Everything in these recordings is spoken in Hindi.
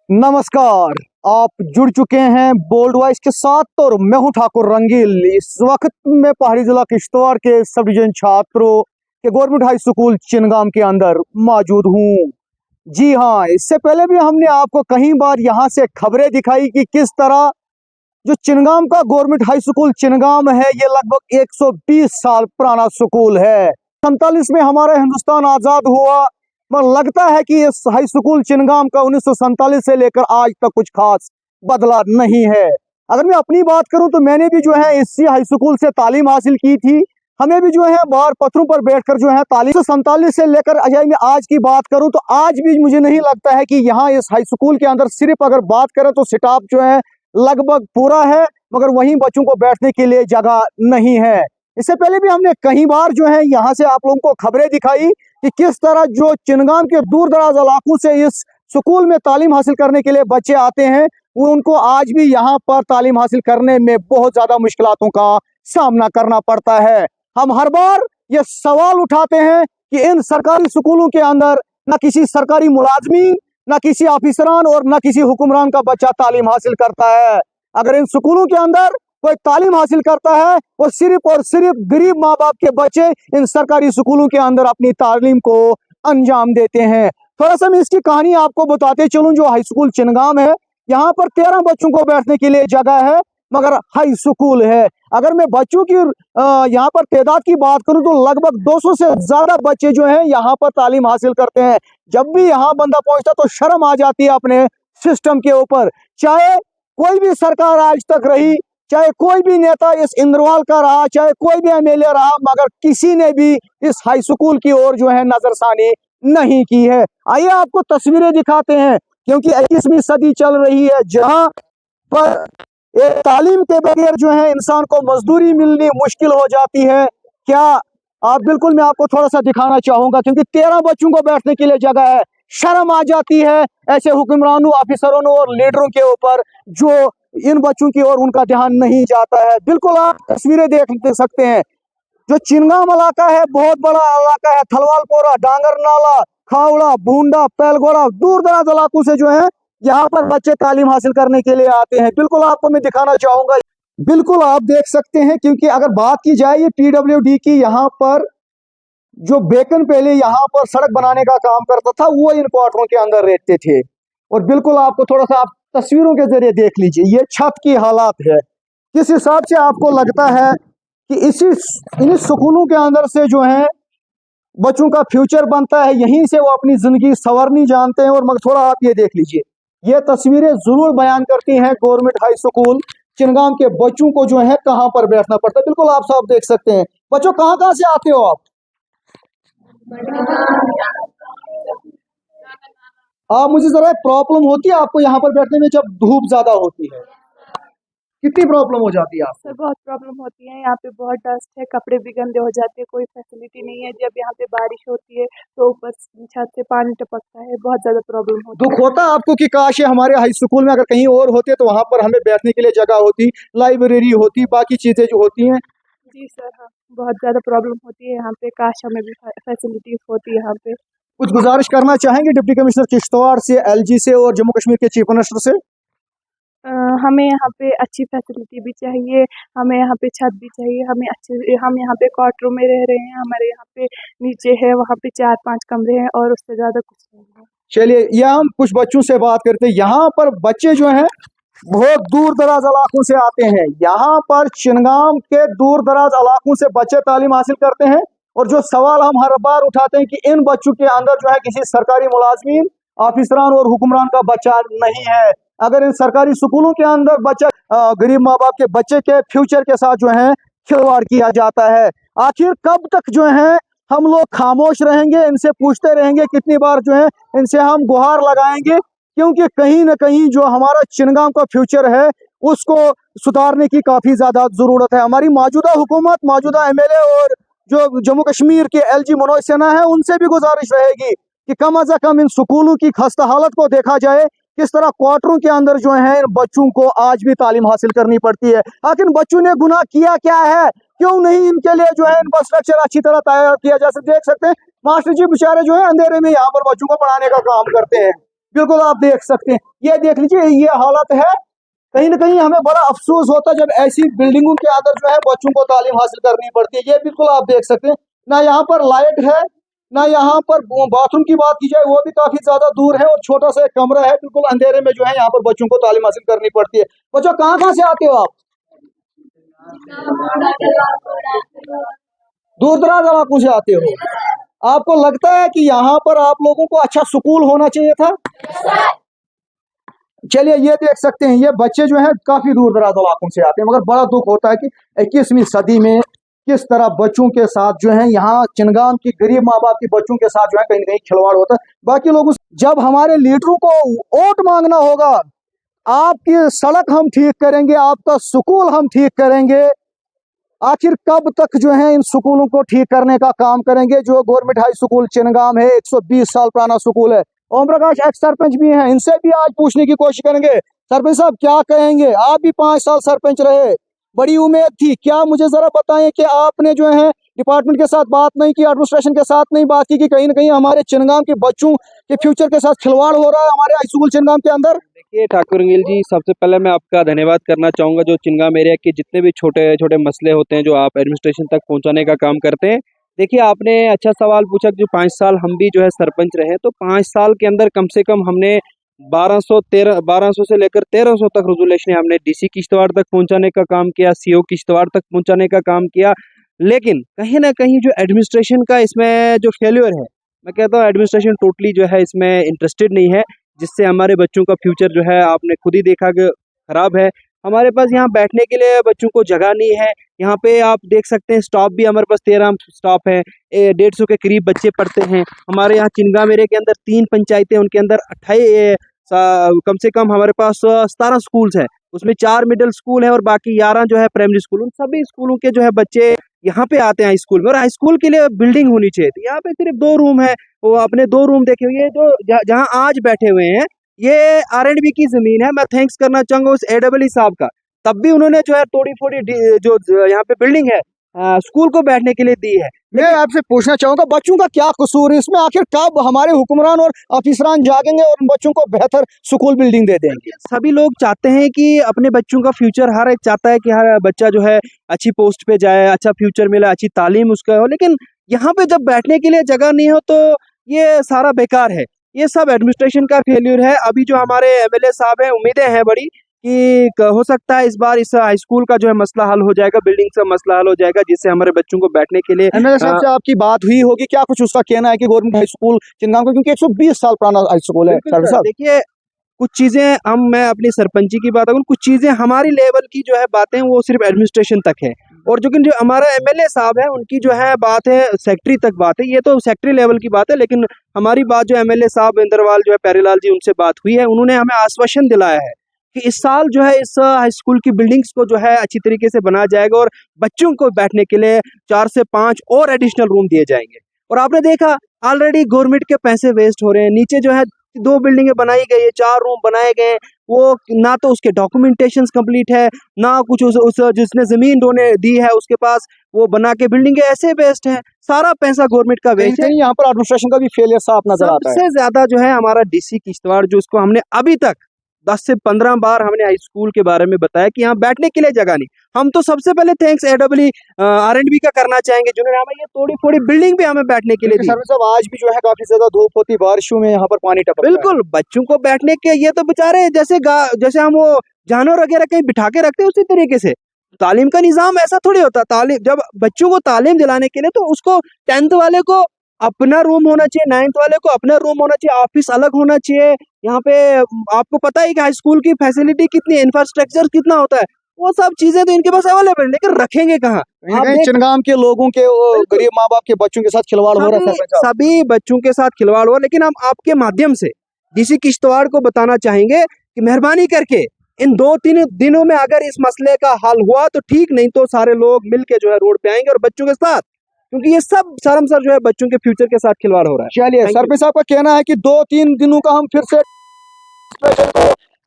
नमस्कार। आप जुड़ चुके हैं बोल्ड वॉइस के साथ और मैं हूं ठाकुर रंगील। इस वक्त मैं पहाड़ी जिला किश्तवाड़ के सब डिवीजन छात्रों के गवर्नमेंट हाई स्कूल चिनगाम के अंदर मौजूद हूं। जी हां, इससे पहले भी हमने आपको कई बार यहां से खबरें दिखाई कि किस तरह जो चिनगाम का गवर्नमेंट हाई स्कूल चिनगाम है, ये लगभग 120 साल पुराना स्कूल है। 47 में हमारा हिंदुस्तान आजाद हुआ, मगर लगता है कि इस हाई स्कूल चिनगाम का 1947 से लेकर आज तक कुछ खास बदला नहीं है। अगर मैं अपनी बात करूं तो मैंने भी जो है इसी हाई स्कूल से तालीम हासिल की थी। हमें भी जो है बाहर पत्थरों पर बैठकर जो है तालीम 1947 से लेकर अगर मैं आज की बात करूं तो आज भी मुझे नहीं लगता है कि यहाँ इस हाई स्कूल के अंदर सिर्फ अगर बात करें तो स्टाफ जो है लगभग पूरा है, मगर वहीं बच्चों को बैठने के लिए जगह नहीं है। इससे पहले भी हमने कई बार जो है यहाँ से आप लोगों को खबरें दिखाई कि किस तरह जो चिनगाम के दूर दराज इलाकों से इस स्कूल में तालीम हासिल करने के लिए बच्चे आते हैं, वो उनको आज भी यहाँ पर तालीम हासिल करने में बहुत ज्यादा मुश्किलों का सामना करना पड़ता है। हम हर बार ये सवाल उठाते हैं कि इन सरकारी स्कूलों के अंदर न किसी सरकारी मुलाजमी, न किसी ऑफिसरान और न किसी हुक्मरान का बच्चा तालीम हासिल करता है। अगर इन स्कूलों के अंदर कोई तालीम हासिल करता है वो सिर्फ और सिर्फ गरीब माँ बाप के बच्चे इन सरकारी स्कूलों के अंदर अपनी तालीम को अंजाम देते हैं। थोड़ा सा मैं इसकी कहानी आपको बताते चलूं। जो हाई स्कूल चिनगाम है, यहाँ पर 13 बच्चों को बैठने के लिए जगह है, मगर हाई स्कूल है। अगर मैं बच्चों की यहाँ पर तादाद की बात करूं तो लगभग 200 से ज्यादा बच्चे जो हैं यहाँ पर तालीम हासिल करते हैं। जब भी यहाँ बंदा पहुंचता तो शर्म आ जाती है अपने सिस्टम के ऊपर। चाहे कोई भी सरकार आज तक रही, चाहे कोई भी नेता इस इंद्रवाल का रहा, चाहे कोई भी एमएलए रहा, मगर किसी ने भी इस हाई स्कूल की ओर जो है नजरसानी नहीं की है। आइए आपको तस्वीरें दिखाते हैं, क्योंकि 21वीं सदी चल रही है जहां पर एक तालीम के बगैर जो है इंसान को मजदूरी मिलनी मुश्किल हो जाती है। क्या आप बिल्कुल मैं आपको थोड़ा सा दिखाना चाहूंगा, क्योंकि 13 बच्चों को बैठने के लिए जगह है। शर्म आ जाती है ऐसे हुक्मरानों, ऑफिसरों और लीडरों के ऊपर जो इन बच्चों की ओर उनका ध्यान नहीं जाता है। बिल्कुल आप तस्वीरें देख सकते हैं। जो चिनगाम इलाका है बहुत बड़ा इलाका है। थलवालपोरा, डांगर नाला, खावड़ा, भूंडा, पैलगोड़ा, दूर दराज इलाकों से जो है यहाँ पर बच्चे तालीम हासिल करने के लिए आते हैं। बिल्कुल आपको मैं दिखाना चाहूंगा। बिल्कुल आप देख सकते हैं, क्योंकि अगर बात की जाए ये PWD की, यहाँ पर जो बेकन पहले यहाँ पर सड़क बनाने का काम करता था वो इन क्वार्टरों के अंदर रहते थे। और बिल्कुल आपको थोड़ा सा आप तस्वीरों के जरिए देख लीजिए ये छत की हालात है। किस हिसाब से आपको लगता है कि इन स्कूलों के अंदर से जो है बच्चों का फ्यूचर बनता है, यहीं से वो अपनी जिंदगी संवरनी जानते हैं। और मगर थोड़ा आप ये देख लीजिए, ये तस्वीरें जरूर बयान करती हैं गवर्नमेंट हाई स्कूल चिनगाम के बच्चों को जो है कहाँ पर बैठना पड़ता है। बिल्कुल आप सब देख सकते हैं। बच्चों कहाँ कहाँ से आते हो आप? मुझे जरा प्रॉब्लम होती है आपको यहाँ पर बैठने में जब धूप ज्यादा होती है? कितनी प्रॉब्लम हो जाती है आपको? सर बहुत प्रॉब्लम होती है। यहाँ पे बहुत डस्ट है, कपड़े भी गंदे हो जाते हैं, कोई फैसिलिटी नहीं है। जब यहाँ पे बारिश होती है तो ऊपर छत से पानी टपकता है, बहुत ज्यादा प्रॉब्लम होती है। दुख होता है आपको कि काश ये हमारे हाई स्कूल में अगर कहीं और होते तो वहां पर हमें बैठने के लिए जगह होती, लाइब्रेरी होती, बाकी चीजें जो होती हैं? जी सर, हाँ बहुत ज्यादा प्रॉब्लम होती है यहाँ पे। काश हमें भी फैसिलिटीज होती है यहाँ पे। कुछ गुजारिश करना चाहेंगे डिप्टी कमिश्नर किश्तवाड़ से, LG से और जम्मू कश्मीर के चीफ मिनिस्टर से? हमें यहाँ पे अच्छी फैसिलिटी भी चाहिए, हमें यहाँ पे छत भी चाहिए, हमें अच्छे, हम यहाँ पे क्वार्टर में रह रहे हैं, हमारे यहाँ पे नीचे है, वहाँ पे 4-5 कमरे हैं और उससे ज्यादा कुछ नहीं है। चलिए, यह हम कुछ बच्चों से बात करते हैं। यहाँ पर बच्चे जो हैं बहुत दूर दराज इलाकों से आते हैं। यहाँ पर चिनगाम के दूर दराज इलाकों से बच्चे तालीम हासिल करते हैं। और जो सवाल हम हर बार उठाते हैं कि इन बच्चों के अंदर जो है किसी सरकारी मुलाजमीन, ऑफिसरान और हुक्मरान का बच्चा नहीं है। अगर इन सरकारी स्कूलों के अंदर बच्चा गरीब माँ बाप के बच्चे के फ्यूचर के साथ जो है खिलवाड़ किया जाता है। आखिर कब तक जो है हम लोग खामोश रहेंगे, इनसे पूछते रहेंगे, कितनी बार जो है इनसे हम गुहार लगाएंगे? क्योंकि कहीं ना कहीं जो हमारा चिनगाम का फ्यूचर है उसको सुधारने की काफी ज्यादा जरूरत है। हमारी मौजूदा हुकूमत, मौजूदा MLA और जो जम्मू कश्मीर के LG मनोज सिन्हा है, उनसे भी गुजारिश रहेगी कि कम अज कम इन स्कूलों की खस्ता हालत को देखा जाए। किस तरह क्वार्टरों के अंदर जो है इन बच्चों को आज भी तालीम हासिल करनी पड़ती है। आखिर बच्चों ने गुनाह किया क्या है? क्यों नहीं इनके लिए जो है इंफ्रास्ट्रक्चर अच्छी तरह तैयार किया जा सकता? देख सकते हैं मास्टर जी बेचारे जो है अंधेरे में यहाँ पर बच्चों को पढ़ाने का काम करते हैं। बिल्कुल आप देख सकते हैं, ये देख लीजिए ये हालत है। कहीं ना कहीं हमें बड़ा अफसोस होता है जब ऐसी बिल्डिंगों के अंदर जो है बच्चों को तालीम हासिल करनी पड़ती है। ये बिल्कुल आप देख सकते हैं, ना यहाँ पर लाइट है, ना यहाँ पर बाथरूम की बात की जाए वो भी काफी ज्यादा दूर है, और छोटा सा एक कमरा है, बिल्कुल अंधेरे में जो है यहाँ पर बच्चों को तालीम हासिल करनी पड़ती है। बच्चों कहाँ कहाँ से आते हो आप? दूर दराज इलाकों से आते हो। आपको लगता है कि यहाँ पर आप लोगों को अच्छा स्कूल होना चाहिए था? चलिए ये देख सकते हैं, ये बच्चे जो है काफी दूर दराज इलाकों से आते हैं, मगर बड़ा दुख होता है कि 21वीं सदी में किस तरह बच्चों के साथ जो है यहाँ चिनगाम की गरीब माँ बाप के बच्चों के साथ जो है कहीं ना कहीं खिलवाड़ होता है। बाकी लोगों जब हमारे लीडरों को वोट मांगना होगा, आपकी सड़क हम ठीक करेंगे, आपका स्कूल हम ठीक करेंगे, आखिर कब तक जो है इन स्कूलों को ठीक करने का काम करेंगे? जो गवर्नमेंट हाई स्कूल चिनगाम है 120 साल पुराना स्कूल है। ओम प्रकाश एक्स सरपंच भी हैं, इनसे भी आज पूछने की कोशिश करेंगे। सरपंच साहब क्या कहेंगे, आप भी 5 साल सरपंच रहे, बड़ी उम्मीद थी, क्या मुझे जरा बताएं कि आपने जो है डिपार्टमेंट के साथ बात नहीं की, एडमिनिस्ट्रेशन के साथ नहीं बात की कि कहीं ना कहीं हमारे चिनगाम के बच्चों के फ्यूचर के साथ खिलवाड़ हो रहा है हमारे हाई स्कूल चिनगाम के अंदर? देखिए ठाकुर गिल जी, सबसे पहले मैं आपका धन्यवाद करना चाहूँगा जो चिनगाम एरिया के जितने भी छोटे छोटे मसले होते हैं जो आप एडमिनिस्ट्रेशन तक पहुँचाने का काम करते हैं। देखिए आपने अच्छा सवाल पूछा कि जो 5 साल हम भी जो है सरपंच रहे, तो 5 साल के अंदर कम से कम हमने 1200 से लेकर 1300 तक रेजोल्यूशन हमने डीसी किश्तवाड़ तक पहुंचाने का काम किया, सीओ किश्तवाड़ तक पहुंचाने का काम किया। लेकिन कहीं ना कहीं जो एडमिनिस्ट्रेशन का इसमें जो फेल्योर है, मैं कहता हूँ एडमिनिस्ट्रेशन टोटली जो है इसमें इंटरेस्टेड नहीं है, जिससे हमारे बच्चों का फ्यूचर जो है आपने खुद ही देखा कि खराब है। हमारे पास यहाँ बैठने के लिए बच्चों को जगह नहीं है। यहाँ पे आप देख सकते हैं स्टाफ भी हमारे पास 13 स्टाफ है, 150 के करीब बच्चे पढ़ते हैं। हमारे यहाँ चिनगाम एरिया के अंदर 3 पंचायतें, उनके अंदर 28 कम से कम हमारे पास 17 स्कूल्स हैं, उसमें 4 मिडिल स्कूल है और बाकी 11 जो है प्राइमरी स्कूल। उन सभी स्कूलों के जो है बच्चे यहाँ पे आते हैं हाई स्कूल में, और हाई स्कूल के लिए बिल्डिंग होनी चाहिए थी। यहाँ पे सिर्फ 2 रूम है, वो अपने 2 रूम देखे हुए, ये जो जहाँ आज बैठे हुए हैं ये R&B की जमीन है। मैं थैंक्स करना चाहूंगा उस AEE साहब का, तब भी उन्होंने जो है थोड़ी थोड़ी जो यहाँ पे बिल्डिंग है स्कूल को बैठने के लिए दी है। मैं आपसे पूछना चाहूंगा बच्चों का क्या कसूर है इसमें? आखिर कब हमारे हुक्मरान और अफिसरान जागेंगे और उन बच्चों को बेहतर स्कूल बिल्डिंग दे देंगे? सभी लोग चाहते हैं कि अपने बच्चों का फ्यूचर, हर एक चाहता है कि हर बच्चा जो है अच्छी पोस्ट पे जाए, अच्छा फ्यूचर मिले, अच्छी तालीम उसका हो, लेकिन यहाँ पे जब बैठने के लिए जगह नहीं हो तो ये सारा बेकार है। ये सब एडमिनिस्ट्रेशन का फेल्यूर है। अभी जो हमारे MLA साहब हैं, उम्मीदें हैं बड़ी कि हो सकता है इस बार इस हाई स्कूल का जो है मसला हल हो जाएगा, बिल्डिंग का मसला हल हो जाएगा, जिससे हमारे बच्चों को बैठने के लिए MLA साहब से आपकी बात हुई होगी, क्या कुछ उसका कहना है कि गवर्नमेंट हाई स्कूल चिनगाम का, क्योंकि 120 साल पुराना हाई स्कूल है? बिल्कुल सर, देखिए कुछ चीजें मैं अपनी सरपंची की बात करूँ, कुछ चीजें हमारी लेवल की जो है बातें वो सिर्फ एडमिनिस्ट्रेशन तक है, और जो हमारा MLA साहब है उनकी जो है बात है सेक्रेटरी तक बात है, ये तो सेक्रेटरी लेवल की बात है। लेकिन हमारी बात जो MLA साहब इंद्रवाल जो है प्यारेलाल जी, उनसे बात हुई है, उन्होंने हमें आश्वासन दिलाया है कि इस साल जो है इस हाई स्कूल की बिल्डिंग्स को जो है अच्छी तरीके से बनाया जाएगा और बच्चों को बैठने के लिए 4 से 5 और एडिशनल रूम दिए जाएंगे। और आपने देखा ऑलरेडी गवर्नमेंट के पैसे वेस्ट हो रहे हैं। नीचे जो है 2 बिल्डिंगें बनाई गई है, 4 रूम बनाए गए हैं, वो ना तो उसके डॉक्यूमेंटेशन कंप्लीट है, ना कुछ उस जिसने जमीन डोने दी है उसके पास वो बना के बिल्डिंगें ऐसे वेस्ट है। सारा पैसा गवर्नमेंट का वेस्ट है। यहाँ पर एडमिनिस्ट्रेशन का भी फेलियर साफ नजर आता है। सबसे ज्यादा जो है हमारा DC किश्तवाड़, जो उसको हमने अभी तक 10 से 15 बार हमने हाई स्कूल के बारे में बताया कि यहाँ बैठने के लिए जगह नहीं। हम तो सबसे पहले थैंक्स AEE R&B का करना चाहेंगे, जिन्होंने हमें ये थोड़ी थोड़ी बिल्डिंग भी हमें बैठने के लिए दी। सर साहब आज भी जो है काफी ज्यादा धूप होती, बारिशों में यहाँ पर पानी टपकता है। बिल्कुल, बच्चों को बैठने के, ये तो बेचारे जैसे हम वो जानवर वगैरह कहीं बिठा के रखते हैं उसी तरीके से तालीम का निजाम ऐसा थोड़ी होता। तालीम, जब बच्चों को तालीम दिलाने के लिए तो उसको 10th वाले को अपना रूम होना चाहिए, 9th वाले को अपना रूम होना चाहिए, ऑफिस अलग होना चाहिए। यहाँ पे आपको पता है कि हाई स्कूल की फैसिलिटी कितनी, इंफ्रास्ट्रक्चर कितना होता है, वो सब चीजें तो इनके पास अवेलेबल, लेकिन रखेंगे कहाँ? चिनगाम के लोगों के, गरीब माँ बाप के बच्चों के साथ खिलवाड़ हो रहा है। सभी बच्चों के साथ खिलवाड़ हुआ। लेकिन हम आपके माध्यम से DC किश्तवाड़ को बताना चाहेंगे कि मेहरबानी करके इन 2-3 दिनों में अगर इस मसले का हल हुआ तो ठीक, नहीं तो सारे लोग मिलके जो है रोड पे आएंगे और बच्चों के साथ, क्योंकि ये सब शर्मसार जो है बच्चों के फ्यूचर के साथ खिलवाड़ हो रहा है। चलिए, सरपंच साहब का कहना है कि 2-3 दिनों का हम फिर से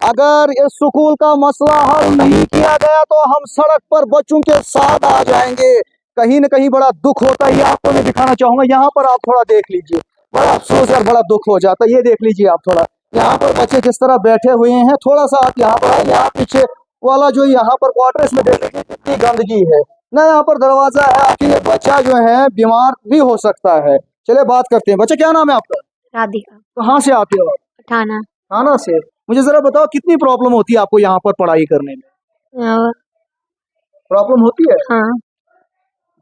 अगर इस स्कूल का मसला हल नहीं किया गया तो हम सड़क पर बच्चों के साथ आ जाएंगे। कहीं न कहीं बड़ा दुख होता है, आपको मैं दिखाना चाहूंगा। यहाँ पर आप थोड़ा देख लीजिए, बड़ा अफसोस और बड़ा दुख हो जाता है। ये देख लीजिए आप थोड़ा, यहाँ पर बच्चे किस तरह बैठे हुए हैं। थोड़ा सा आप यहाँ पर आए, यहाँ पीछे वाला जो यहाँ पर क्वार्टर इसमें देख लीजिए कितनी गंदगी है ना। यहाँ पर दरवाजा है, आखिर ये बच्चा जो है बीमार भी हो सकता है। चलिए बात करते हैं। बच्चा क्या नाम है आपका? राधिका। कहाँ से आते हो आप? थाना। थाना से। मुझे जरा बताओ कितनी प्रॉब्लम होती है आपको यहाँ पर पढ़ाई करने में? और प्रॉब्लम होती है? हाँ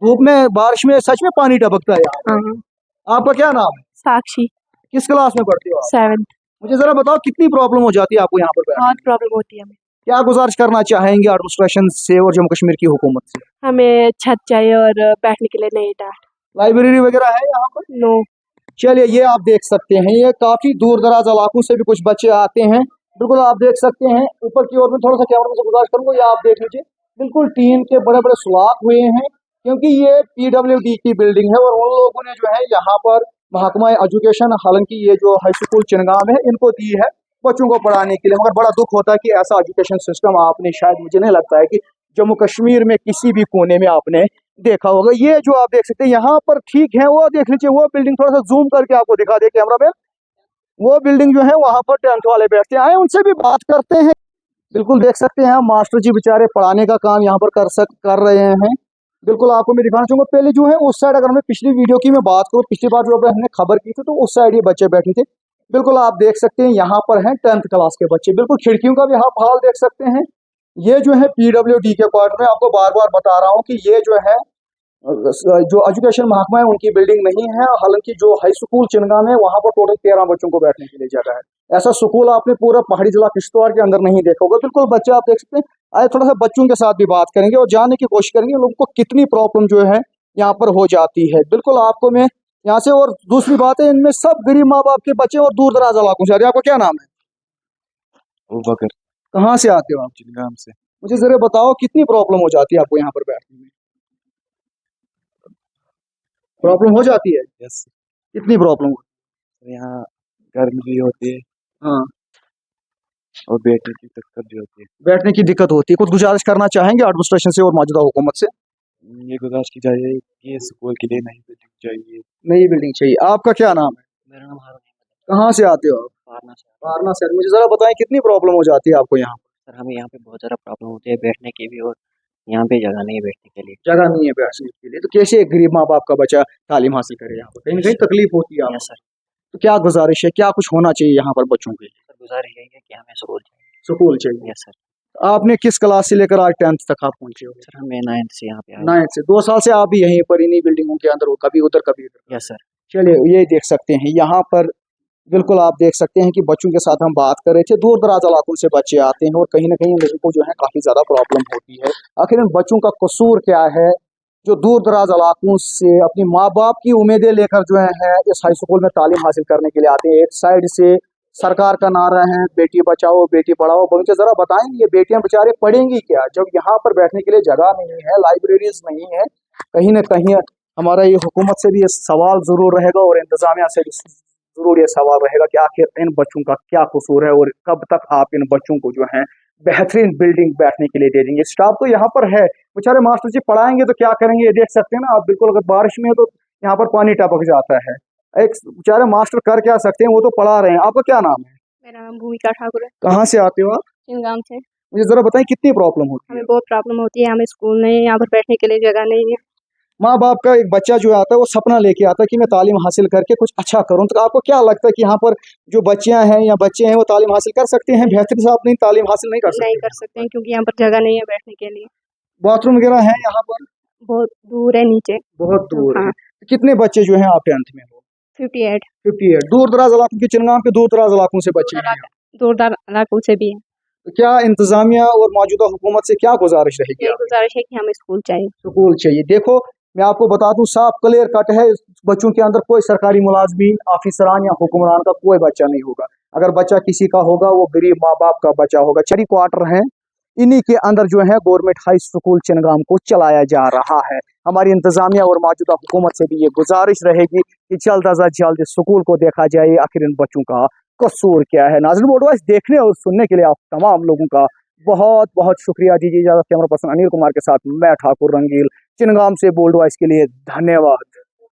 धूप में बारिश में सच में पानी टपकता है यहाँ? हाँ। आपका क्या नाम है? साक्षी, किस क्लास में पढ़ते हो आप? 7th। मुझे जरा बताओ कितनी प्रॉब्लम हो जाती है आपको यहाँ पर बैठने में? बहुत प्रॉब्लम होती है हमें। क्या गुजारिश करना चाहेंगे एडमिनिस्ट्रेशन से और जम्मू कश्मीर की हुकूमत से? हमें छत चाहिए और बैठने के लिए नहीं था। लाइब्रेरी वगैरह है यहाँ पर? नो। चलिए ये आप देख सकते हैं, ये काफी दूर दराज इलाकों से भी कुछ बच्चे आते हैं। बिल्कुल आप देख सकते हैं ऊपर की ओर में, थोड़ा सा कैमरा से गुजारिश करूंगा, ये आप देख लीजिए बिल्कुल टीन के बड़े बड़े सुलाख हुए हैं, क्योंकि ये PWD की बिल्डिंग है। और उन लोगों ने जो है यहाँ पर महकमा एजुकेशन, हालांकि ये जो हाई स्कूल चिनगाम है, इनको दी है बच्चों को पढ़ाने के लिए। मगर बड़ा दुख होता है कि ऐसा एजुकेशन सिस्टम आपने, शायद मुझे नहीं लगता है कि जम्मू कश्मीर में किसी भी कोने में आपने देखा होगा। ये जो आप देख सकते हैं यहाँ पर, ठीक है, वो देख लीजिए वो बिल्डिंग, थोड़ा सा जूम करके आपको दिखा दे कैमरा में। वो बिल्डिंग जो है वहां पर 10th वाले बैठते हैं। आए उनसे भी बात करते हैं। बिल्कुल देख सकते हैं मास्टर जी बेचारे पढ़ाने का काम यहाँ पर कर रहे हैं। बिल्कुल आपको मैं दिखाना चाहूंगा। पहले जो है उस साइड, अगर मैं पिछली वीडियो की मैं बात करूँ, पिछली बार जो हमने खबर की थी, तो उस साइड ये बच्चे बैठे थे। बिल्कुल आप देख सकते हैं यहाँ पर हैं 10th क्लास के बच्चे। बिल्कुल खिड़कियों का भी आप हाल देख सकते हैं। ये जो है PWD के क्वार्टर में, आपको बार बार बता रहा हूँ कि ये जो है जो एजुकेशन महकमा है उनकी बिल्डिंग नहीं है। हालांकि जो हाई स्कूल चिनगाम है वहां पर टोटल 13 बच्चों को बैठने के लिए जगह है। ऐसा स्कूल आपने पूरा पहाड़ी जिला किश्तवाड़ के अंदर नहीं देखा होगा। बिल्कुल बच्चे आप देख सकते हैं। आए थोड़ा सा बच्चों के साथ भी बात करेंगे और जानने की कोशिश करेंगे लोगों को कितनी प्रॉब्लम जो है यहाँ पर हो जाती है। बिल्कुल आपको मैं यहाँ से, और दूसरी बात है इनमें सब गरीब माँ बाप के बच्चे और दूर दराज इलाकों से। आपका क्या नाम है? अबूबकर। कहाँ से आते हो आप? चिनगाम से। मुझे जरा बताओ कितनी प्रॉब्लम हो जाती है आपको यहाँ पर बैठने में? प्रॉब्लम हो जाती है? यस। कितनी प्रॉब्लम? यहाँ गर्मी भी होती है हाँ, और बैठने की दिक्कत भी होती है। बैठने की दिक्कत होती है। कुछ गुजारिश करना चाहेंगे एडमिनिस्ट्रेशन से और मौजूदा हुकूमत से? ये गुजारिश की जाए कि ये स्कूल के लिए नहीं बिल्डिंग चाहिए। नई बिल्डिंग चाहिए। आपका क्या नाम है? मेरा नाम हारून है। कहाँ से आते हो आप? पारना से। वारणा से। मुझे जरा बताएं कितनी प्रॉब्लम हो जाती है आपको यहाँ? सर हमें यहाँ पे बहुत ज़्यादा प्रॉब्लम होती है बैठने की भी, और यहाँ पे जगह नहीं है बैठने के लिए। जगह नहीं है बैठने के लिए, तो कैसे एक गरीब माँ बाप का बच्चा तालीम हासिल करे? यहाँ पर कहीं ना कहीं तकलीफ होती है यस आपको। सर। तो क्या गुजारिश है, क्या कुछ होना चाहिए यहाँ पर बच्चों के लिए? सर गुजारिश यही है कि हमें स्कूल चाहिए। स्कूल चाहिए। Yes sir. आपने किस क्लास से लेकर आज 10th तक आप पहुंचे हो? सर हमें 9th से यहाँ पे आए। 9th से। 2 साल से आप भी यहीं पर इन्हीं बिल्डिंगों के अंदर हो, कभी उधर कभी इधर। Yes sir. चलिए ये देख सकते हैं यहाँ पर, बिल्कुल आप देख सकते हैं कि बच्चों के साथ हम बात कर रहे थे। दूर दराज इलाकों से बच्चे आते हैं और कहीं ना कहीं लोगों को जो है काफी ज्यादा प्रॉब्लम होती है। आखिर इन बच्चों का कसूर क्या है जो दूर दराज इलाकों से अपनी माँ बाप की उम्मीदें लेकर जो है इस हाई स्कूल में तालीम हासिल करने के लिए आते हैं? एक साइड से सरकार का नारा है बेटी बचाओ बेटी पढ़ाओ। मुझे जरा बताएंगे ये बेटियां बेचारे पढ़ेंगी क्या जब यहाँ पर बैठने के लिए जगह नहीं है, लाइब्रेरीज नहीं है? कहीं ना कहीं हमारा ये हुकूमत से भी ये सवाल जरूर रहेगा और इंतजामिया से भी जरूर ये सवाल रहेगा कि आखिर इन बच्चों का क्या कसूर है और कब तक आप इन बच्चों को जो है बेहतरीन बिल्डिंग बैठने के लिए दे देंगे। स्टाफ तो यहाँ पर है, बेचारे मास्टर जी पढ़ाएंगे तो क्या करेंगे ये देख सकते हैं ना आप। बिल्कुल अगर बारिश में है तो यहाँ पर पानी टपक जाता है। एक बेचारे मास्टर कर क्या सकते हैं, वो तो पढ़ा रहे हैं। आपका क्या नाम है? मेरा नाम भूमिका ठाकुर है। कहाँ से आते हो आप? चिनगाम से। मुझे जरा बताएं कितनी प्रॉब्लम होती है? हमें बहुत प्रॉब्लम होती है। हमें स्कूल नहीं है, यहाँ पर बैठने के लिए जगह नहीं है। माँ बाप का एक बच्चा जो आता है वो सपना लेके आता है कि मैं तालीम हासिल करके कुछ अच्छा करूं। तो आपको क्या लगता है कि यहाँ पर जो बच्चियां हैं या बच्चे हैं वो तालीम हासिल कर सकते हैं बेहतरीन से? अपनी तालीम हासिल नहीं कर नहीं सकते? कर सकते हैं क्योंकि यहाँ पर जगह नहीं है बैठने के लिए। बाथरूम वगैरह है यहाँ पर? बहुत दूर है नीचे। बहुत दूर है। हाँ। कितने बच्चे जो हैं आप 10th में हो? 58। 58। दूर दराज इलाकों के चिनगाम के दूर दराज इलाकों से बच्चे हैं। दूर दराज इलाकों से भी है। तो क्या इंतजामिया और मौजूदा हुकूमत से क्या गुजारिश रहेगी? यही गुजारिश है कि हमें स्कूल चाहिए। स्कूल चाहिए। देखो मैं आपको बता दूं साफ क्लियर कट है, बच्चों के अंदर कोई सरकारी मुलाजमीन ऑफिसरान या हुक्मरान का कोई बच्चा नहीं होगा। अगर बच्चा किसी का होगा वो गरीब माँ बाप का बच्चा होगा। 4 क्वार्टर हैं, इन्हीं के अंदर जो है गवर्नमेंट हाई स्कूल चिनगाम को चलाया जा रहा है। हमारी इंतजामिया और मौजूदा हुकूमत से भी ये गुजारिश रहेगी कि जल्द अज जल्द स्कूल को देखा जाए आखिर इन बच्चों का कसूर क्या है। नाज़रीन बोर्ड वाइज देखने और सुनने के लिए आप तमाम लोगों का बहुत बहुत शुक्रिया। दीजिए इजाजत। कैमरा पर्सन अनिल कुमार के साथ मैं ठाकुर रंगील, चिनगाम से बोल्ड वॉइस के लिए धन्यवाद।